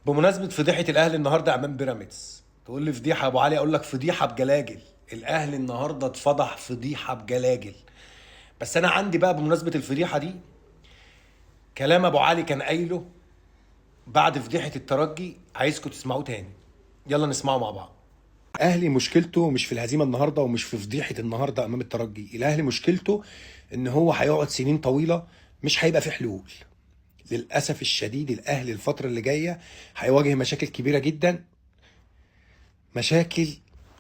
بمناسبة فضيحة الأهلي النهاردة أمام بيراميدز، تقول لي فضيحة يا أبو علي؟ أقول لك فضيحة بجلاجل. الأهلي النهاردة اتفضح فضيحة بجلاجل. بس أنا عندي بقى بمناسبة الفضيحة دي كلام أبو علي كان قايله بعد فضيحة الترجي، عايزكم تسمعوه تاني. يلا نسمعه مع بعض. الاهلي مشكلته مش في الهزيمه النهارده ومش في فضيحه النهارده امام الترجي. الاهلي مشكلته ان هو هيقعد سنين طويله مش هيبقى في حلول. للاسف الشديد الاهلي الفتره اللي جايه هيواجه مشاكل كبيره جدا، مشاكل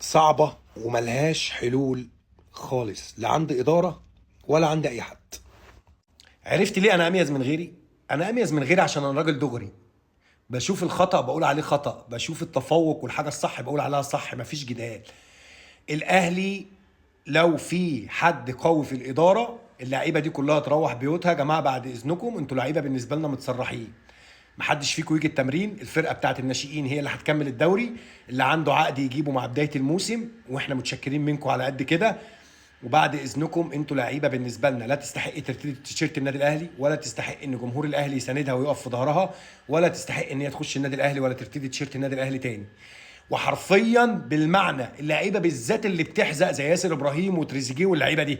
صعبة وملهاش حلول خالص، لا عند إدارة ولا عند أي حد. عرفت ليه أنا أميز من غيري؟ أنا أميز من غيري عشان أنا راجل دغري، بشوف الخطأ بقول عليه خطأ، بشوف التفوق والحاجة الصح بقول عليها صح، مفيش جدال. الأهلي لو في حد قوي في الإدارة اللعيبة دي كلها تروح بيوتها. يا جماعة بعد إذنكم انتوا لعيبة بالنسبة لنا متسرحين، محدش فيكم يجي التمرين. الفرقه بتاعت الناشئين هي اللي هتكمل الدوري، اللي عنده عقد يجيبه مع بدايه الموسم، واحنا متشكرين منكم على قد كده. وبعد اذنكم انتوا لعيبه بالنسبه لنا لا تستحق ترتدي تيشيرت النادي الاهلي، ولا تستحق ان جمهور الاهلي يساندها ويقف في ظهرها، ولا تستحق ان هي تخش النادي الاهلي ولا ترتدي تيشيرت النادي الاهلي تاني. وحرفيا بالمعنى اللعيبه بالذات اللي بتحزق زي ياسر ابراهيم وتريزيجيه واللعيبه دي،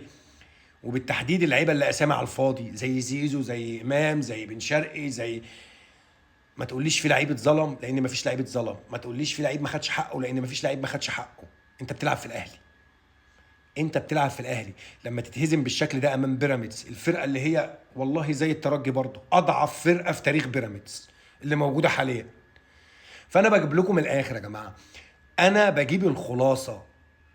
وبالتحديد اللعيبه اللي اسامي على الفاضي زي زيزو زي امام زي بن شرقي زي، ما تقوليش في لعيب اتظلم لان مفيش لعيب اتظلم، ما تقوليش في لعيب ما خدش حقه لان مفيش لعيب ما خدش حقه. انت بتلعب في الاهلي، انت بتلعب في الاهلي. لما تتهزم بالشكل ده امام بيراميدز، الفرقه اللي هي والله زي الترجي برضه اضعف فرقه في تاريخ بيراميدز اللي موجوده حاليا. فانا بجيب لكم الاخر يا جماعه، انا بجيب الخلاصه.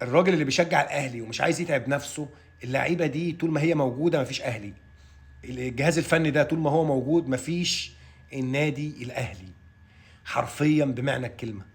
الراجل اللي بيشجع الاهلي ومش عايز يتعب نفسه، اللعيبه دي طول ما هي موجوده مفيش اهلي. الجهاز الفني ده طول ما هو موجود مفيش النادي الاهلي، حرفيا بمعنى الكلمه.